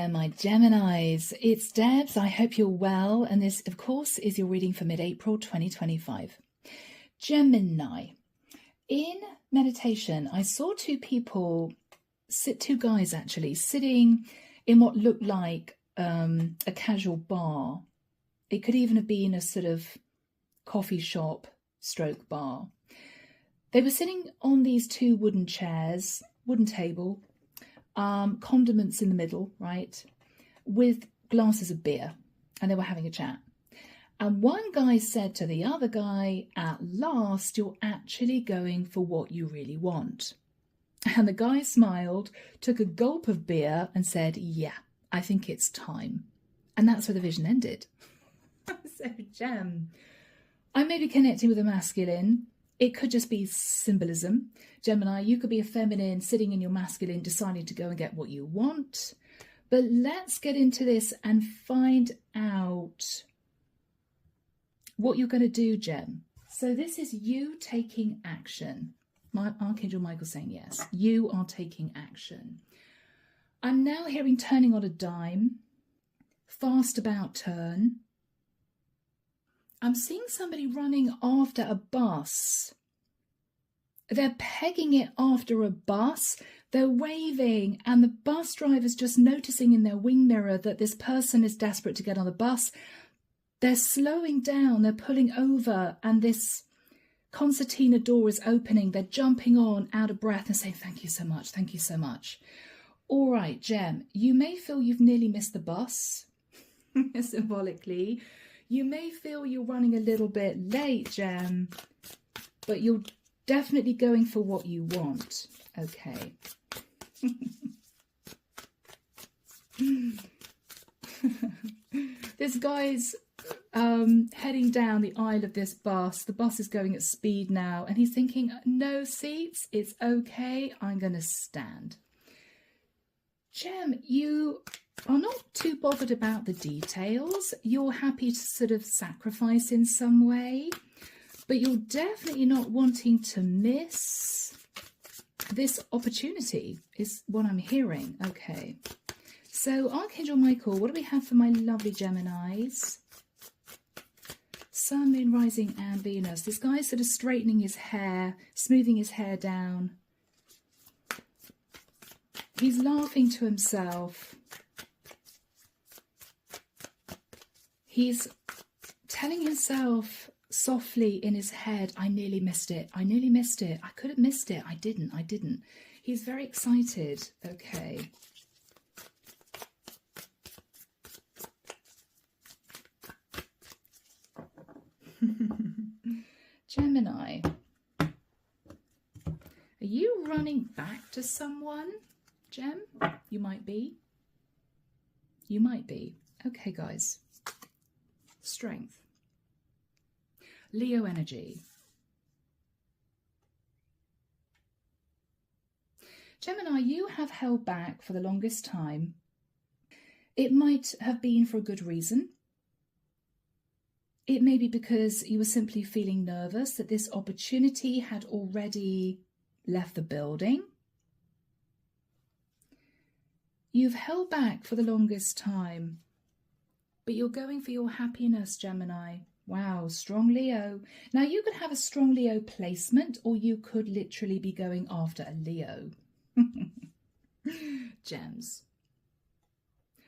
there, my Geminis. It's Debs. I hope you're well. And this, of course, is your reading for mid-April 2025. Gemini. In meditation, I saw two guys actually, sitting in what looked like a casual bar. It could even have been a sort of coffee shop stroke bar. They were sitting on these two wooden chairs, wooden table, condiments in the middle, right, with glasses of beer, and they were having a chat. And one guy said to the other guy, "At last, you're actually going for what you really want." And the guy smiled, took a gulp of beer and said, "Yeah, I think it's time." And that's where the vision ended. So, Gem, I may be connecting with a masculine. It could just be symbolism. Gemini, you could be a feminine sitting in your masculine, deciding to go and get what you want. But let's get into this and find out what you're going to do, Gem. So this is you taking action. My Archangel Michael saying yes, you are taking action. I'm now hearing turning on a dime, fast about turn. I'm seeing somebody running after a bus. They're pegging it after a bus. They're waving, and the bus driver's just noticing in their wing mirror that this person is desperate to get on the bus. They're slowing down, they're pulling over, and this concertina door is opening. They're jumping on, out of breath, and saying, "Thank you so much, thank you so much." All right, Gem, you may feel you've nearly missed the bus, symbolically. You may feel you're running a little bit late, Gem, but you're definitely going for what you want. Okay. This guy's heading down the aisle of this bus. The bus is going at speed now, and he's thinking, no seats, it's okay, I'm going to stand. Gem, you are not too bothered about the details. You're happy to sort of sacrifice in some way, but you're definitely not wanting to miss this opportunity, is what I'm hearing. Okay. So, Archangel Michael, what do we have for my lovely Geminis? Sun, Moon, Rising, and Venus. This guy's sort of straightening his hair, smoothing his hair down. He's laughing to himself. He's telling himself softly in his head, "I nearly missed it. I nearly missed it. I could have missed it. I didn't. He's very excited. Okay. Gemini. Are you running back to someone, Gem? You might be. You might be. Okay, guys. Strength. Leo energy. Gemini, you have held back for the longest time. It might have been for a good reason. It may be because you were simply feeling nervous that this opportunity had already left the building. You've held back for the longest time, but you're going for your happiness, Gemini. Wow, strong Leo. Now, you could have a strong Leo placement, or you could literally be going after a Leo. Gems.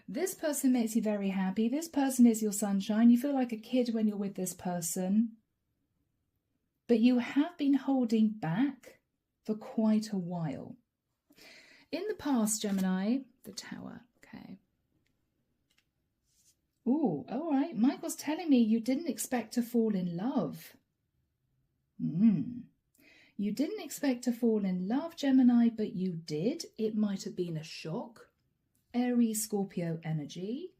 This person makes you very happy. This person is your sunshine. You feel like a kid when you're with this person. But you have been holding back for quite a while. In the past, Gemini, the Tower, okay. Ooh, all right. Michael's telling me you didn't expect to fall in love. You didn't expect to fall in love, Gemini, but you did. It might have been a shock. Aries, Scorpio energy.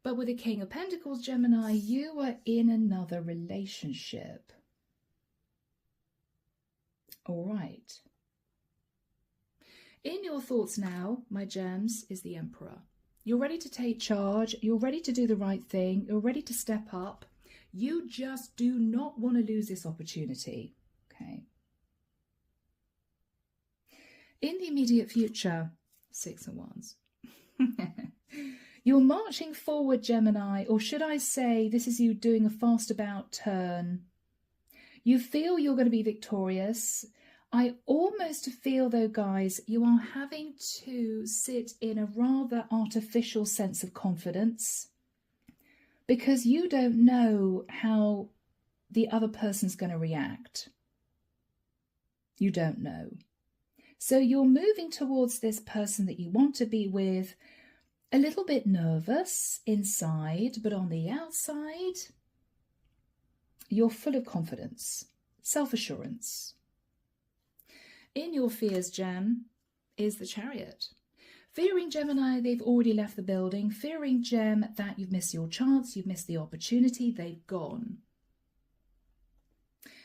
But with the King of Pentacles, Gemini, you are in another relationship. All right. In your thoughts now, my gems, is the Emperor. You're ready to take charge. You're ready to do the right thing. You're ready to step up. You just do not want to lose this opportunity. Okay. In the immediate future, 6 of Wands. You're marching forward, Gemini, or should I say this is you doing a fast about turn. You feel you're going to be victorious. I almost feel, though, guys, you are having to sit in a rather artificial sense of confidence because you don't know how the other person's going to react. You don't know. So you're moving towards this person that you want to be with, a little bit nervous inside, but on the outside, you're full of confidence, self-assurance. In your fears, Gem, is the Chariot. Fearing, Gemini, they've already left the building. Fearing, Gem, that you've missed your chance, you've missed the opportunity, they've gone.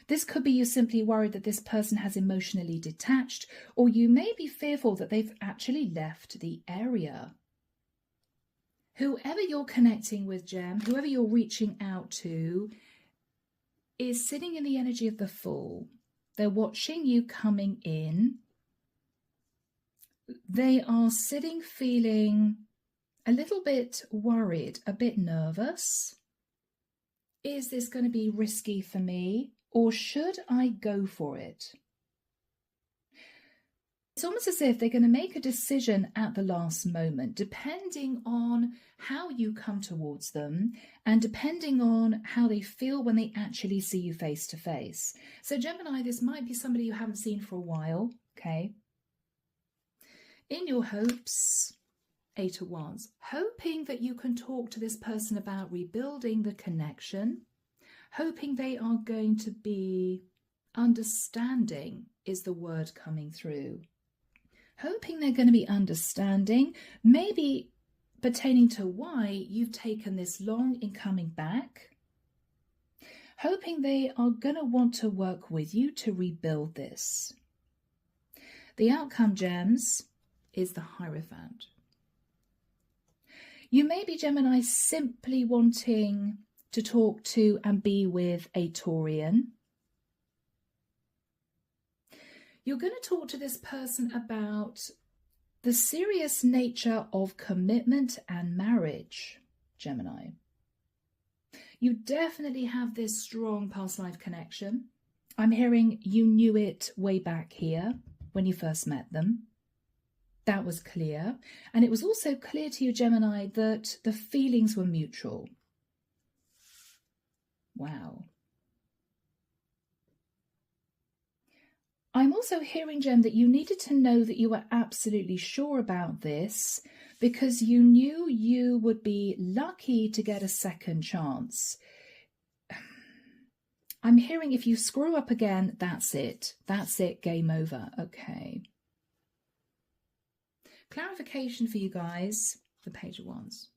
This could be you simply worried that this person has emotionally detached, or you may be fearful that they've actually left the area. Whoever you're connecting with, Gem, whoever you're reaching out to, is sitting in the energy of the Fool. They're watching you coming in. They are sitting feeling a little bit worried, a bit nervous. Is this going to be risky for me, or should I go for it? It's almost as if they're going to make a decision at the last moment, depending on how you come towards them and depending on how they feel when they actually see you face to face. So Gemini, this might be somebody you haven't seen for a while, okay? In your hopes, 8 of Wands, hoping that you can talk to this person about rebuilding the connection, hoping they are going to be understanding is the word coming through. Hoping they're going to be understanding, maybe pertaining to why you've taken this long in coming back. Hoping they are going to want to work with you to rebuild this. The outcome, Gems, is the Hierophant. You may be, Gemini, simply wanting to talk to and be with a Taurian. You're going to talk to this person about the serious nature of commitment and marriage, Gemini. You definitely have this strong past life connection. I'm hearing you knew it way back here when you first met them. That was clear. And it was also clear to you, Gemini, that the feelings were mutual. Wow. I'm also hearing, Gem, that you needed to know that you were absolutely sure about this because you knew you would be lucky to get a second chance. I'm hearing if you screw up again, that's it. That's it. Game over. Okay. Clarification for you guys. The Page of Wands.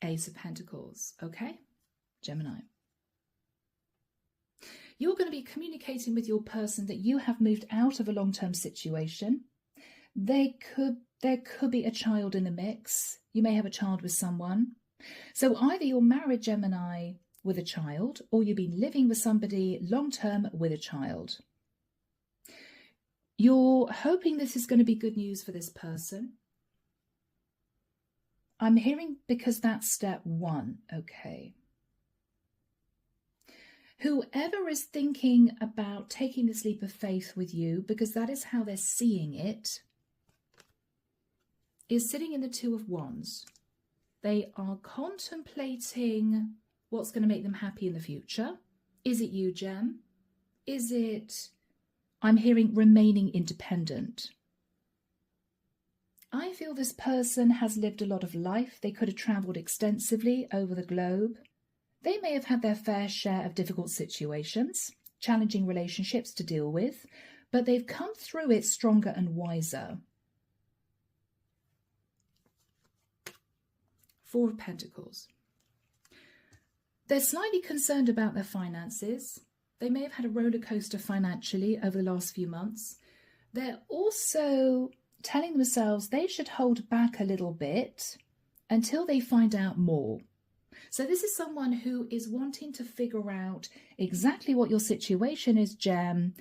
Ace of Pentacles. Okay. Gemini. You're going to be communicating with your person that you have moved out of a long-term situation. There could be a child in the mix. You may have a child with someone. So either you're married, Gemini, with a child, or you've been living with somebody long-term with a child. You're hoping this is going to be good news for this person. I'm hearing because that's step 1. Okay. Whoever is thinking about taking this leap of faith with you, because that is how they're seeing it, is sitting in the 2 of Wands. They are contemplating what's going to make them happy in the future. Is it you, Gem? Is it, I'm hearing, remaining independent? I feel this person has lived a lot of life. They could have travelled extensively over the globe. They may have had their fair share of difficult situations, challenging relationships to deal with, but they've come through it stronger and wiser. 4 of Pentacles. They're slightly concerned about their finances. They may have had a roller coaster financially over the last few months. They're also telling themselves they should hold back a little bit until they find out more. So this is someone who is wanting to figure out exactly what your situation is, Gem,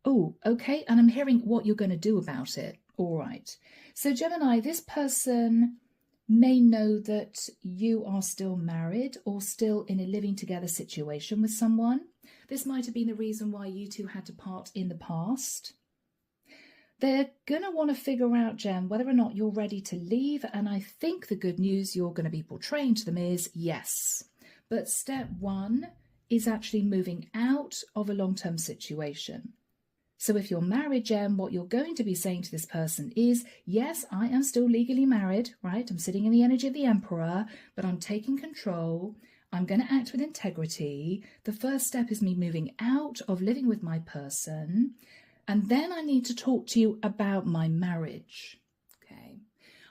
Oh, okay. And I'm hearing what you're going to do about it. All right. So Gemini, this person may know that you are still married or still in a living together situation with someone. This might have been the reason why you two had to part in the past. They're going to want to figure out, Gem, whether or not you're ready to leave. And I think the good news you're going to be portraying to them is yes. But step one is actually moving out of a long-term situation. So if you're married, Gem, what you're going to be saying to this person is, yes, I am still legally married, right? I'm sitting in the energy of the Emperor, but I'm taking control. I'm going to act with integrity. The first step is me moving out of living with my person. And then I need to talk to you about my marriage. Okay.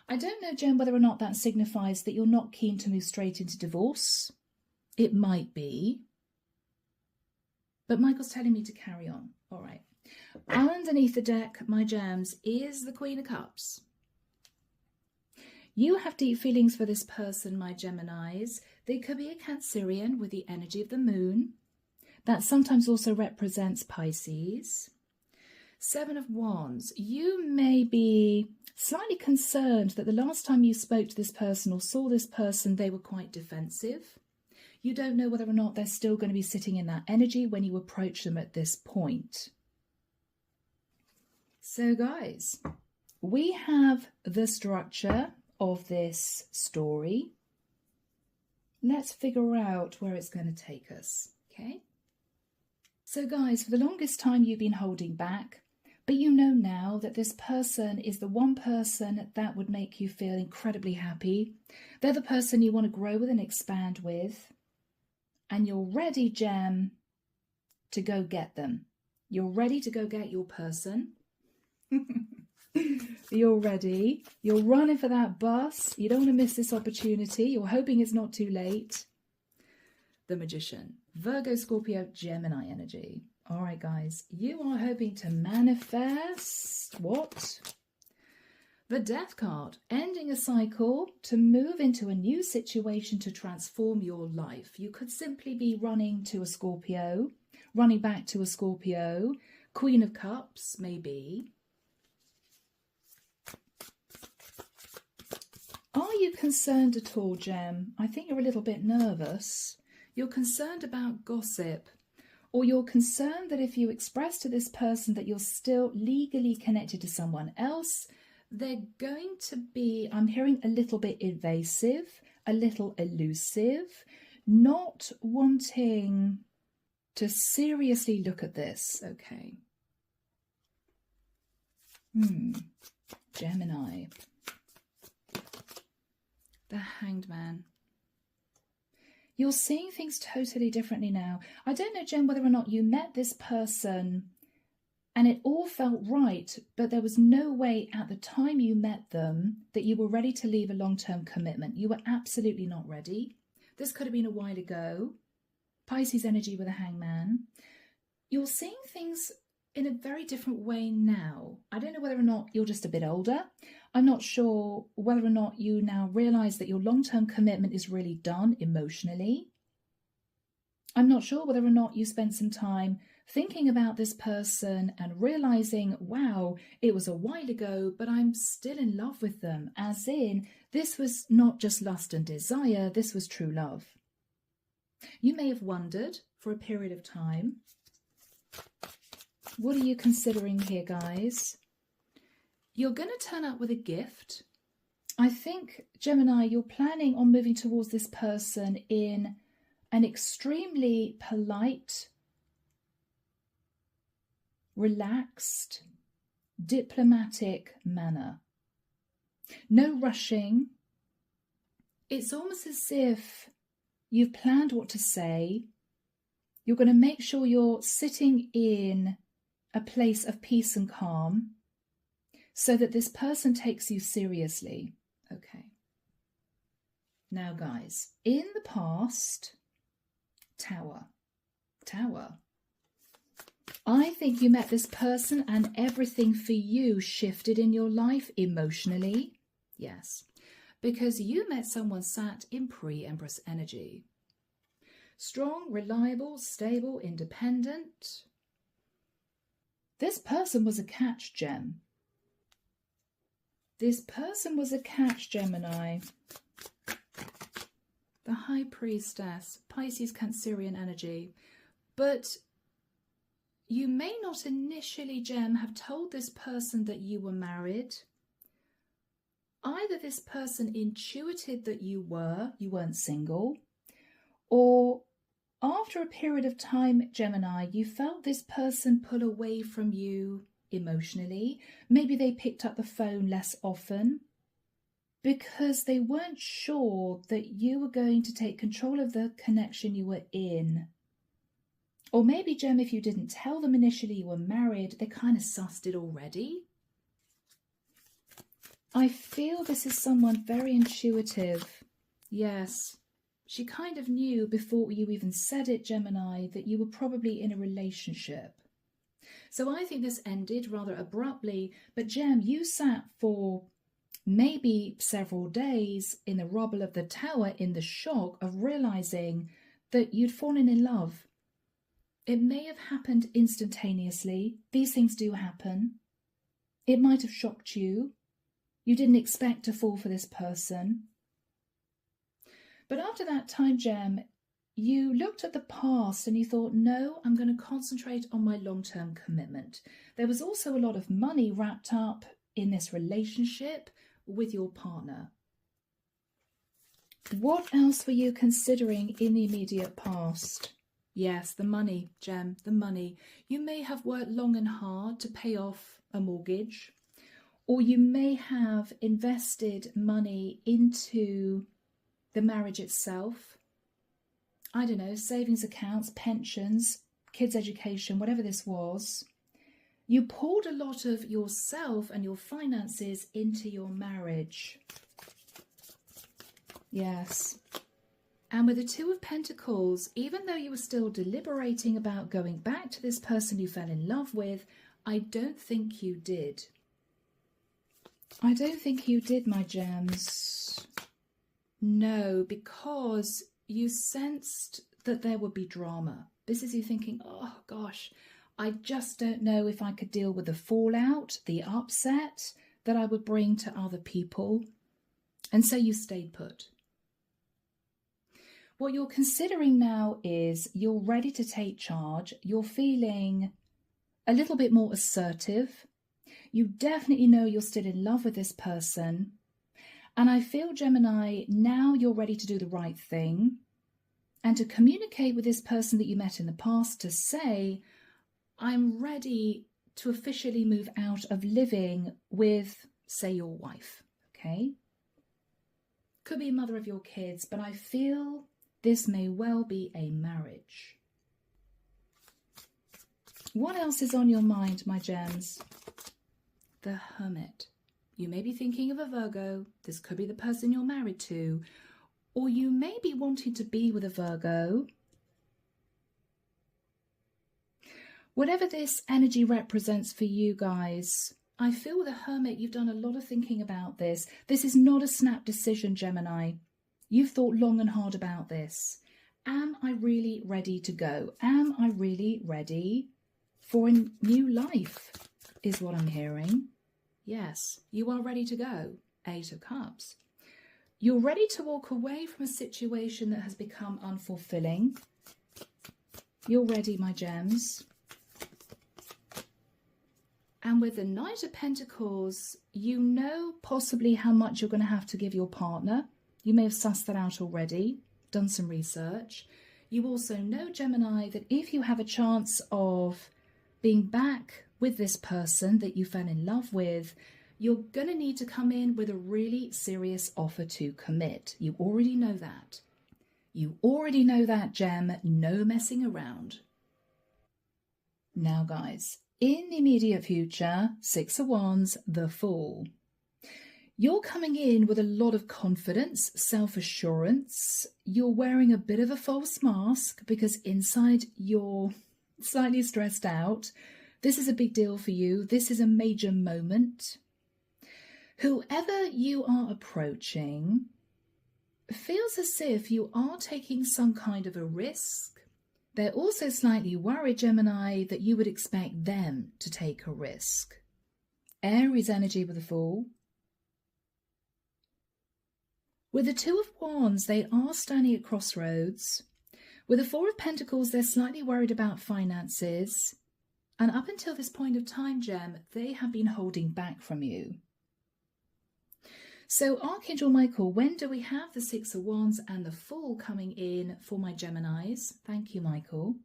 I don't know, Jen, whether or not that signifies that you're not keen to move straight into divorce. It might be. But Michael's telling me to carry on. All right. Underneath the deck, my gems, is the Queen of Cups. You have deep feelings for this person, my Geminis. They could be a Cancerian with the energy of the moon. That sometimes also represents Pisces. Seven of Wands. You may be slightly concerned that the last time you spoke to this person or saw this person, they were quite defensive. You don't know whether or not they're still going to be sitting in that energy when you approach them at this point. So guys, we have the structure of this story. Let's figure out where it's going to take us, okay? So guys, for the longest time you've been holding back, but you know now that this person is the one person that would make you feel incredibly happy. They're the person you want to grow with and expand with. And you're ready, Gem, to go get them. You're ready to go get your person. You're ready. You're running for that bus. You don't want to miss this opportunity. You're hoping it's not too late. The Magician. Virgo, Scorpio, Gemini energy. All right, guys. You are hoping to manifest what? The Death card. Ending a cycle to move into a new situation to transform your life. You could simply be running to a Scorpio, running back to a Scorpio. Queen of Cups, maybe. Are you concerned at all, Gem? I think you're a little bit nervous. You're concerned about gossip, or you're concerned that if you express to this person that you're still legally connected to someone else, they're going to be, I'm hearing, a little bit evasive, a little elusive, not wanting to seriously look at this. Okay. Gemini. The Hanged Man. You're seeing things totally differently now. I don't know, Jen, whether or not you met this person and it all felt right, but there was no way at the time you met them that you were ready to leave a long-term commitment. You were absolutely not ready. This could have been a while ago. Pisces energy with a hangman. You're seeing things in a very different way now. I don't know whether or not you're just a bit older. I'm not sure whether or not you now realize that your long-term commitment is really done emotionally. I'm not sure whether or not you spent some time thinking about this person and realizing, wow, it was a while ago, but I'm still in love with them. As in, this was not just lust and desire, this was true love. You may have wondered for a period of time, what are you considering here, guys? You're going to turn up with a gift. I think, Gemini, you're planning on moving towards this person in an extremely polite, relaxed, diplomatic manner. No rushing. It's almost as if you've planned what to say. You're going to make sure you're sitting in a place of peace and calm so that this person takes you seriously. Okay. Now, guys, in the past, Tower. I think you met this person and everything for you shifted in your life emotionally. Yes, because you met someone sat in pre-Empress energy. Strong, reliable, stable, independent. This person was a catch, Gem. This person was a catch, Gemini. The High Priestess, Pisces, Cancerian energy. But you may not initially, Gem, have told this person that you were married. Either this person intuited that you weren't single, or after a period of time, Gemini, you felt this person pull away from you emotionally. Maybe they picked up the phone less often because they weren't sure that you were going to take control of the connection you were in. Or maybe, Gem, if you didn't tell them initially you were married, they kind of sussed it already. I feel this is someone very intuitive. Yes, she kind of knew before you even said it, Gemini, that you were probably in a relationship. So I think this ended rather abruptly, but Gem, you sat for maybe several days in the rubble of the tower in the shock of realizing that you'd fallen in love. It may have happened instantaneously. These things do happen. It might have shocked you. You didn't expect to fall for this person. But after that time, Gem, you looked at the past and you thought, no, I'm going to concentrate on my long-term commitment. There was also a lot of money wrapped up in this relationship with your partner. What else were you considering in the immediate past? Yes, the money, Gem, the money. You may have worked long and hard to pay off a mortgage, or you may have invested money into the marriage itself. I don't know, savings accounts, pensions, kids' education, whatever this was. You poured a lot of yourself and your finances into your marriage. Yes. And with the Two of Pentacles, even though you were still deliberating about going back to this person you fell in love with, I don't think you did. I don't think you did, my gems. No, because you sensed that there would be drama. This is you thinking, oh gosh, I just don't know if I could deal with the fallout, the upset that I would bring to other people. And so you stayed put. What you're considering now is you're ready to take charge. You're feeling a little bit more assertive. You definitely know you're still in love with this person. And I feel, Gemini, now you're ready to do the right thing and to communicate with this person that you met in the past to say, I'm ready to officially move out of living with, say, your wife, okay? Could be a mother of your kids, but I feel this may well be a marriage. What else is on your mind, my gems? The Hermit. You may be thinking of a Virgo. This could be the person you're married to. Or you may be wanting to be with a Virgo. Whatever this energy represents for you guys, I feel with the Hermit, you've done a lot of thinking about this. This is not a snap decision, Gemini. You've thought long and hard about this. Am I really ready to go? Am I really ready for a new life, is what I'm hearing. Yes, you are ready to go. 8 of Cups. You're ready to walk away from a situation that has become unfulfilling. You're ready, my gems. And with the Knight of Pentacles, you know possibly how much you're going to have to give your partner. You may have sussed that out already, done some research. You also know, Gemini, that if you have a chance of being back with this person that you fell in love with, you're going to need to come in with a really serious offer to commit. You already know that. You already know that, Gem. No messing around. Now, guys, in the immediate future, 6 of Wands, the Fool. You're coming in with a lot of confidence, self-assurance. You're wearing a bit of a false mask because inside you're slightly stressed out. This is a big deal for you. This is a major moment. Whoever you are approaching feels as if you are taking some kind of a risk. They're also slightly worried, Gemini, that you would expect them to take a risk. Aries energy with the Fool. With the Two of Wands, they are standing at crossroads. With the Four of Pentacles, they're slightly worried about finances. And up until this point of time, Gem, they have been holding back from you. So Archangel Michael, when do we have the Six of Wands and the Fool coming in for my Geminis? Thank you, Michael.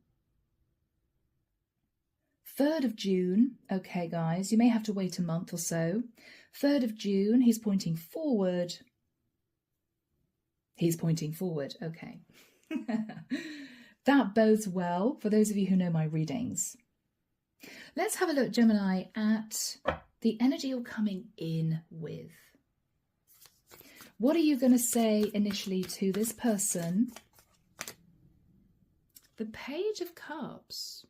3rd of June. Okay, guys, you may have to wait a month or so. 3rd of June, he's pointing forward. He's pointing forward. Okay. That bodes well for those of you who know my readings. Let's have a look, Gemini, at the energy you're coming in with. What are you going to say initially to this person? The Page of Cups.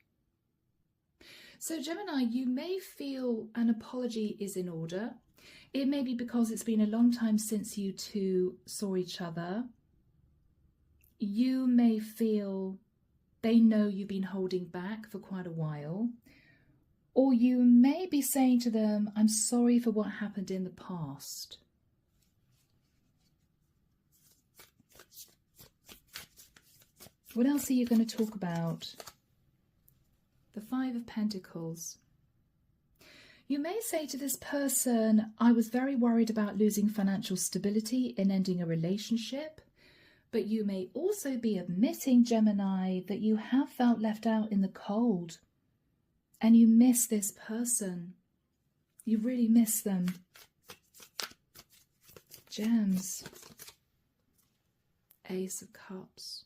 So Gemini, you may feel an apology is in order. It may be because it's been a long time since you two saw each other. You may feel they know you've been holding back for quite a while. Or you may be saying to them, I'm sorry for what happened in the past. What else are you going to talk about? The Five of Pentacles. You may say to this person, I was very worried about losing financial stability in ending a relationship. But you may also be admitting, Gemini, that you have felt left out in the cold. And you miss this person. You really miss them. Gems. Ace of Cups.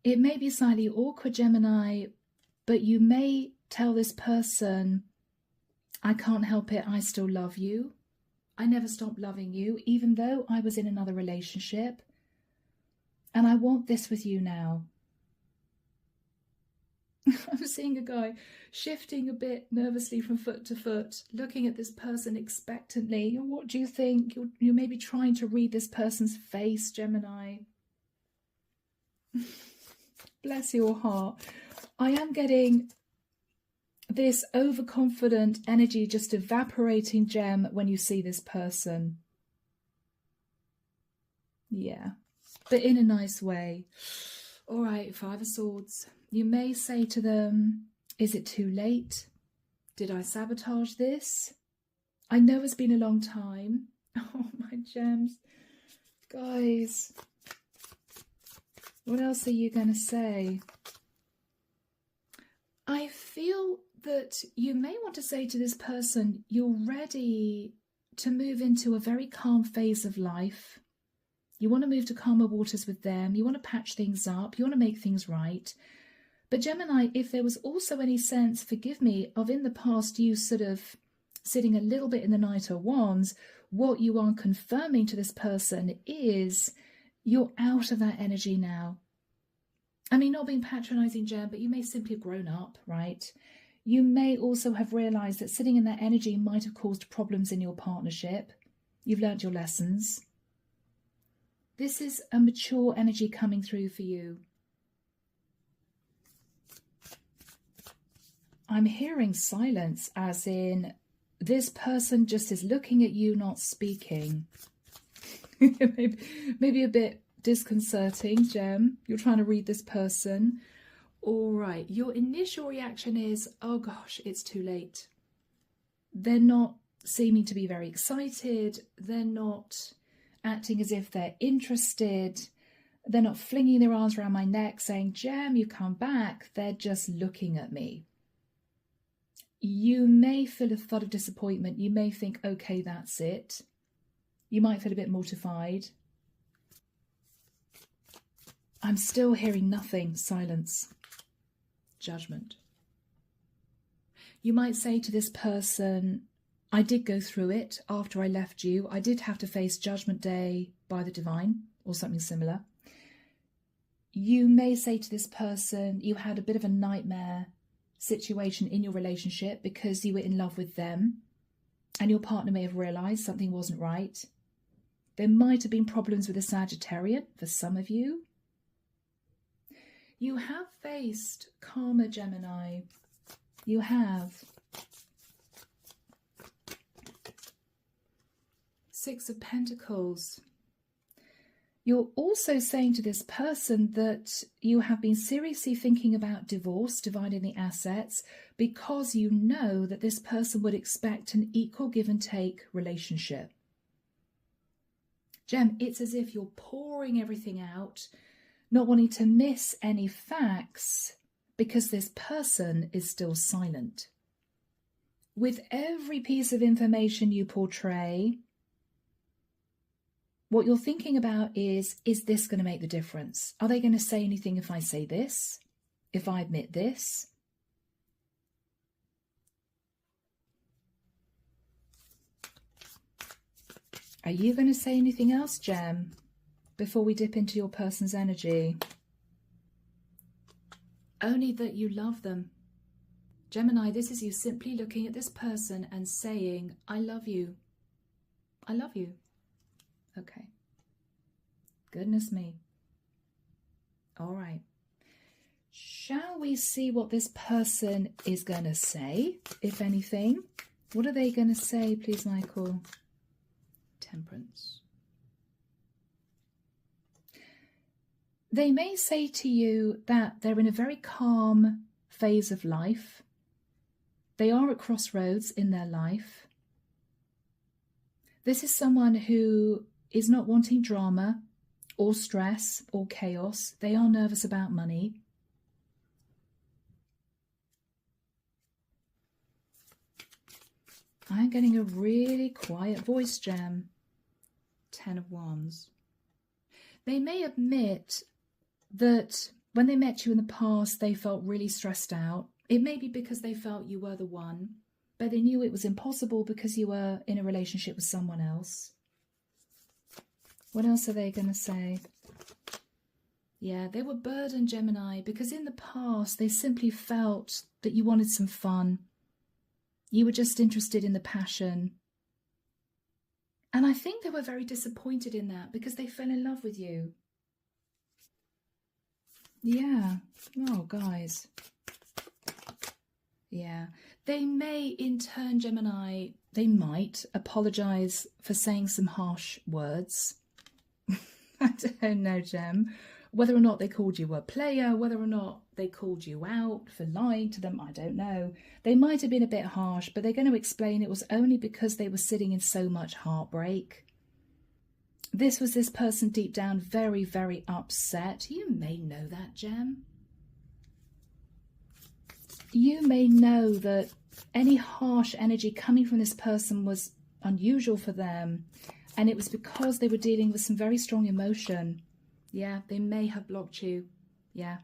It may be slightly awkward, Gemini, but you may tell this person, I can't help it, I still love you. I never stopped loving you, even though I was in another relationship. And I want this with you now. I'm seeing a guy shifting a bit nervously from foot to foot, looking at this person expectantly. What do you think? You're maybe trying to read this person's face, Gemini. Bless your heart. I am getting this overconfident energy just evaporating, Gem, when you see this person. Yeah, but in a nice way. All right, Five of Swords. You may say to them, is it too late? Did I sabotage this? I know it's been a long time. Oh, my gems. Guys, what else are you going to say? I feel that you may want to say to this person, you're ready to move into a very calm phase of life. You want to move to calmer waters with them. You want to patch things up. You want to make things right. But Gemini, if there was also any sense, forgive me, of in the past you sort of sitting a little bit in the Knight of Wands, what you are confirming to this person is you're out of that energy now. I mean, not being patronizing, Gem, but you may simply have grown up, right? You may also have realized that sitting in that energy might have caused problems in your partnership. You've learned your lessons. This is a mature energy coming through for you. I'm hearing silence, as in this person just is looking at you, not speaking. maybe a bit disconcerting, Gem. You're trying to read this person. All right, your initial reaction is, oh gosh, it's too late. They're not seeming to be very excited. They're not acting as if they're interested. They're not flinging their arms around my neck saying, Gem, you come back. They're just looking at me. You may feel a thud of disappointment. You may think, okay, that's it. You might feel a bit mortified. I'm still hearing nothing. Silence. Judgment. You might say to this person, I did go through it after I left you. I did have to face Judgment Day by the divine or something similar. You may say to this person, you had a bit of a nightmare situation in your relationship because you were in love with them and your partner may have realized something wasn't right. There might have been problems with a Sagittarian for some of you. You have faced karma, Gemini. You have. Six of Pentacles. You're also saying to this person that you have been seriously thinking about divorce, dividing the assets, because you know that this person would expect an equal give and take relationship. Gem, it's as if you're pouring everything out, not wanting to miss any facts, because this person is still silent. With every piece of information you portray, what you're thinking about is this going to make the difference? Are they going to say anything if I say this? If I admit this? Are you going to say anything else, Gem, before we dip into your person's energy? Only that you love them. Gemini, this is you simply looking at this person and saying, I love you. I love you. Okay. Goodness me. All right. Shall we see what this person is going to say, if anything? What are they going to say, please, Michael? Temperance. They may say to you that they're in a very calm phase of life. They are at crossroads in their life. This is someone who is not wanting drama or stress or chaos. They are nervous about money. I'm getting a really quiet voice, Gem. 10 of Wands. They may admit that when they met you in the past, they felt really stressed out. It may be because they felt you were the one, but they knew it was impossible because you were in a relationship with someone else. What else are they going to say? Yeah, they were burdened, Gemini, because in the past they simply felt that you wanted some fun. You were just interested in the passion. And I think they were very disappointed in that because they fell in love with you. Yeah. Oh, guys. Yeah. They may, in turn, Gemini, they might apologise for saying some harsh words. I don't know, Gem. Whether or not they called you a player, whether or not they called you out for lying to them, I don't know. They might have been a bit harsh, but they're going to explain it was only because they were sitting in so much heartbreak. This was this person deep down very, very upset. You may know that, Gem. You may know that any harsh energy coming from this person was unusual for them, and it was because they were dealing with some very strong emotion. Yeah, they may have blocked you. Yeah.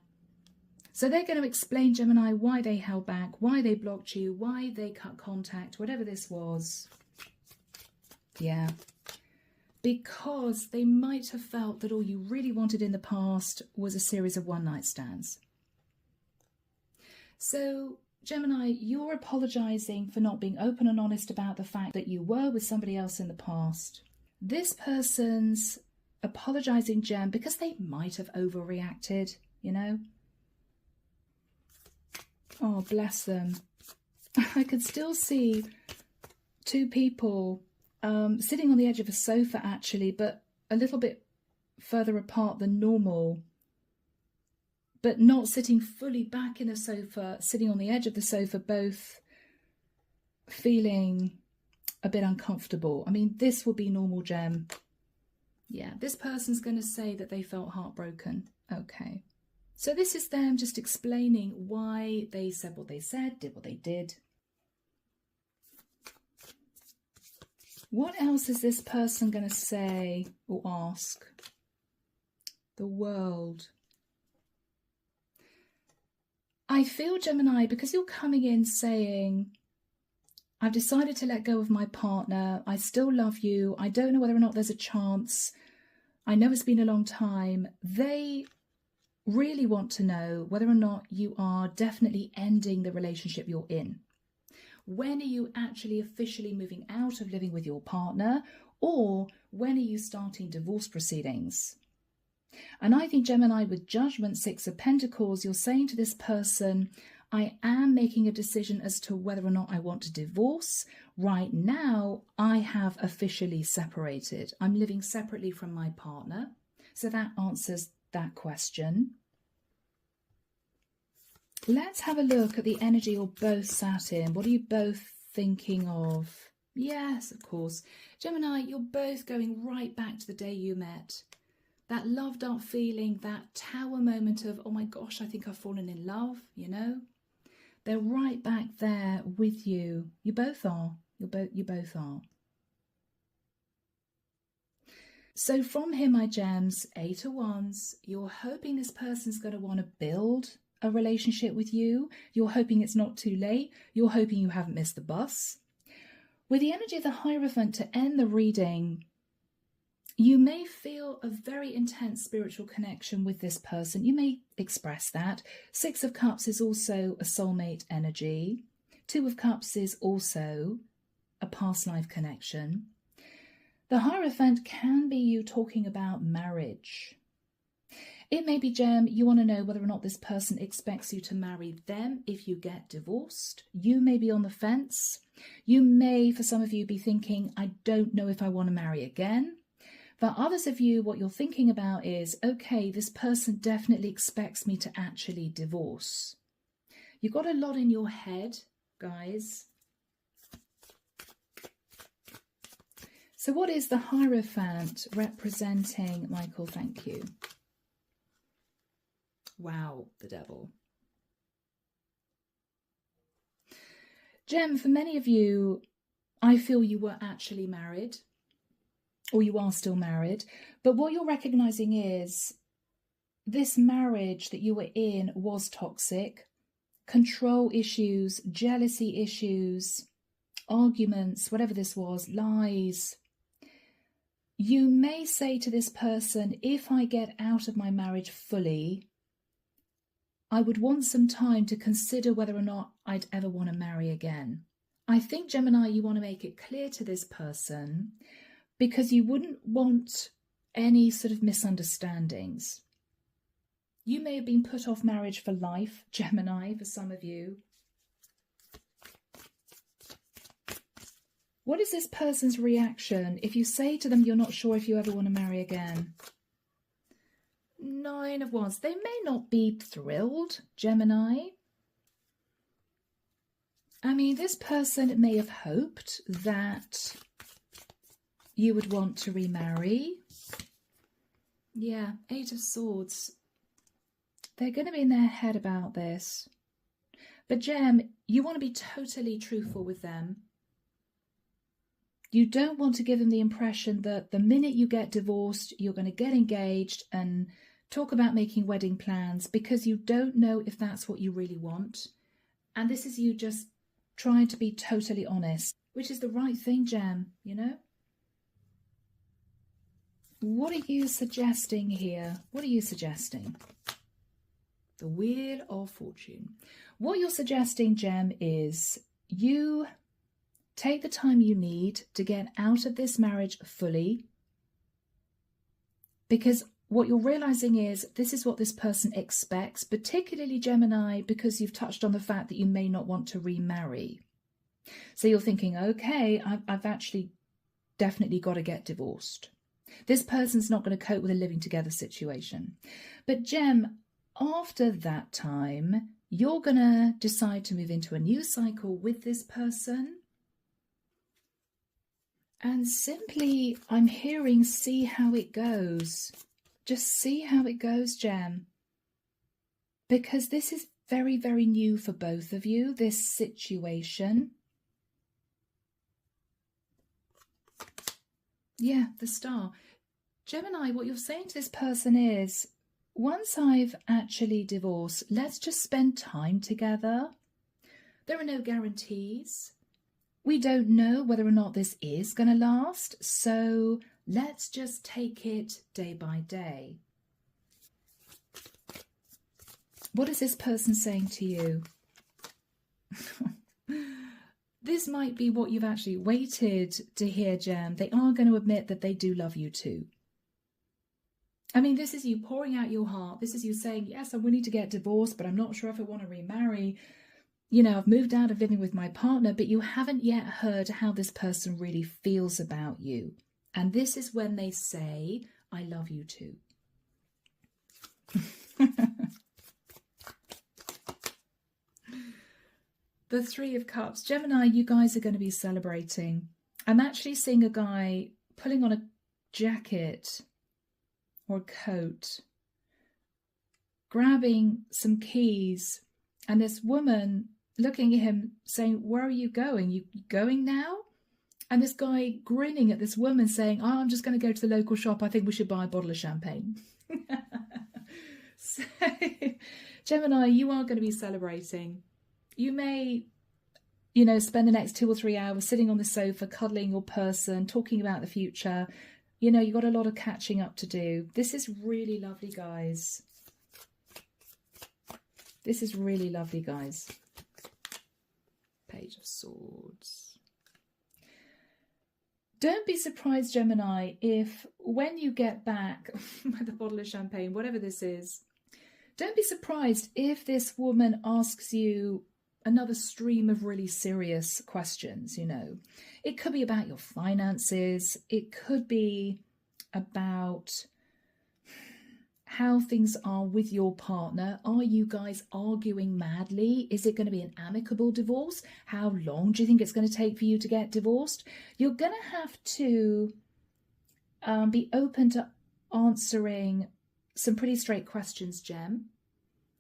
So they're going to explain, Gemini, why they held back, why they blocked you, why they cut contact, whatever this was. Yeah. Because they might have felt that all you really wanted in the past was a series of one-night stands. So, Gemini, you're apologising for not being open and honest about the fact that you were with somebody else in the past. This person's apologising, Gem, because they might have overreacted, you know? Oh, bless them. I could still see two people sitting on the edge of a sofa, actually, but a little bit further apart than normal. But not sitting fully back in a sofa, sitting on the edge of the sofa, both feeling a bit uncomfortable. I mean, this would be normal, Gem. Yeah, this person's going to say that they felt heartbroken. Okay. So this is them just explaining why they said what they said, did what they did. What else is this person going to say or ask? The World. I feel, Gemini, because you're coming in saying, I've decided to let go of my partner. I still love you. I don't know whether or not there's a chance. I know it's been a long time. They really want to know whether or not you are definitely ending the relationship you're in. When are you actually officially moving out of living with your partner? Or when are you starting divorce proceedings? And I think, Gemini, with Judgment, 6 of Pentacles, you're saying to this person, I am making a decision as to whether or not I want to divorce. Right now, I have officially separated. I'm living separately from my partner. So that answers that question. Let's have a look at the energy you're both sat in. What are you both thinking of? Yes, of course. Gemini, you're both going right back to the day you met. That loved up feeling, that tower moment of, oh my gosh, I think I've fallen in love, you know? They're right back there with you. You both are. You both are. So from here, my gems, 8 of Wands, you're hoping this person's going to want to build a relationship with you. You're hoping it's not too late. You're hoping you haven't missed the bus. With the energy of the Hierophant to end the reading, you may feel a very intense spiritual connection with this person. You may express that. 6 of Cups is also a soulmate energy. 2 of Cups is also a past life connection. The Hierophant can be you talking about marriage. It may be, Gem, you want to know whether or not this person expects you to marry them if you get divorced. You may be on the fence. You may, for some of you, be thinking, I don't know if I want to marry again. For others of you, what you're thinking about is, okay, this person definitely expects me to actually divorce. You've got a lot in your head, guys. So what is the Hierophant representing, Michael? Thank you. Wow, the Devil. Gem, for many of you, I feel you were actually married, or you are still married, but what you're recognizing is this marriage that you were in was toxic. Control issues, jealousy issues, arguments, whatever this was, lies. You may say to this person, if I get out of my marriage fully, I would want some time to consider whether or not I'd ever want to marry again. I think, Gemini, you want to make it clear to this person because you wouldn't want any sort of misunderstandings. You may have been put off marriage for life, Gemini, for some of you. What is this person's reaction if you say to them you're not sure if you ever want to marry again? 9 of Wands. They may not be thrilled, Gemini. I mean, this person may have hoped that you would want to remarry. Yeah, 8 of Swords. They're going to be in their head about this. But Gem, you want to be totally truthful with them. You don't want to give them the impression that the minute you get divorced, you're going to get engaged and talk about making wedding plans, because you don't know if that's what you really want. And this is you just trying to be totally honest, which is the right thing, Gem, you know? What are you suggesting here? What are you suggesting? The Wheel of Fortune. What you're suggesting, Gem, is you take the time you need to get out of this marriage fully, because what you're realizing is this is what this person expects, particularly Gemini, because you've touched on the fact that you may not want to remarry. So you're thinking, okay, I've actually definitely got to get divorced. This person's not going to cope with a living together situation. But Gem, after that time, you're going to decide to move into a new cycle with this person. And simply, I'm hearing, see how it goes. Just see how it goes, Gem. Because this is very, very new for both of you, this situation. Yeah, the Star. Gemini, what you're saying to this person is, once I've actually divorced, let's just spend time together. There are no guarantees. We don't know whether or not this is going to last, so let's just take it day by day. What is this person saying to you? This might be what you've actually waited to hear, Gem. They are going to admit that they do love you too. I mean, this is you pouring out your heart. This is you saying, yes, I'm willing to get divorced, but I'm not sure if I want to remarry. You know, I've moved out of living with my partner, but you haven't yet heard how this person really feels about you. And this is when they say, I love you too. The Three of Cups. Gemini, you guys are going to be celebrating. I'm actually seeing a guy pulling on a jacket or a coat, grabbing some keys, and this woman looking at him saying, where are you going? You going now? And this guy grinning at this woman saying, oh, I'm just going to go to the local shop. I think we should buy a bottle of champagne. So, Gemini, you are going to be celebrating. You may, you know, spend the next 2 or 3 hours sitting on the sofa, cuddling your person, talking about the future. You know, you've got a lot of catching up to do. This is really lovely, guys. This is really lovely, guys. Page of Swords. Don't be surprised, Gemini, if when you get back with a bottle of champagne, whatever this is, don't be surprised if this woman asks you another stream of really serious questions, you know. It could be about your finances. It could be about how things are with your partner. Are you guys arguing madly? Is it going to be an amicable divorce? How long do you think it's going to take for you to get divorced? You're going to have to be open to answering some pretty straight questions, Gem.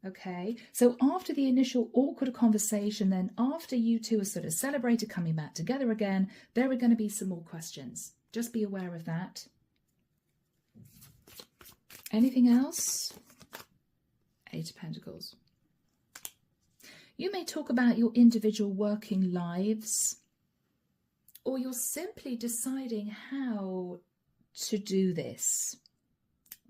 Okay, so after the initial awkward conversation, then after you two are sort of celebrated coming back together again, there are going to be some more questions. Just be aware of that. Anything else? 8 of Pentacles. You may talk about your individual working lives, or you're simply deciding how to do this.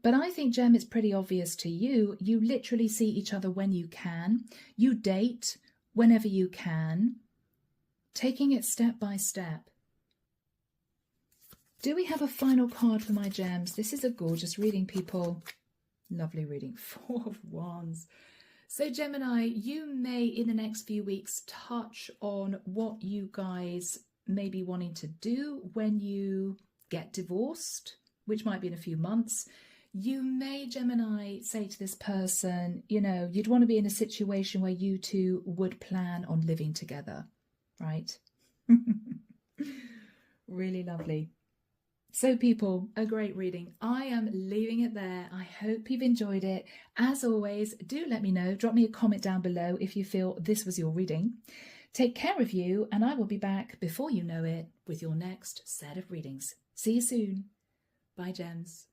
But I think, Gem, it's pretty obvious to you. You literally see each other when you can. You date whenever you can, taking it step by step. Do we have a final card for my gems? This is a gorgeous reading, people. Lovely reading. 4 of Wands. So, Gemini, you may, in the next few weeks, touch on what you guys may be wanting to do when you get divorced, which might be in a few months. You may, Gemini, say to this person, you know, you'd want to be in a situation where you two would plan on living together, right? Really lovely. So, people, a great reading. I am leaving it there. I hope you've enjoyed it. As always, do let me know. Drop me a comment down below if you feel this was your reading. Take care of you, and I will be back before you know it with your next set of readings. See you soon. Bye, gems.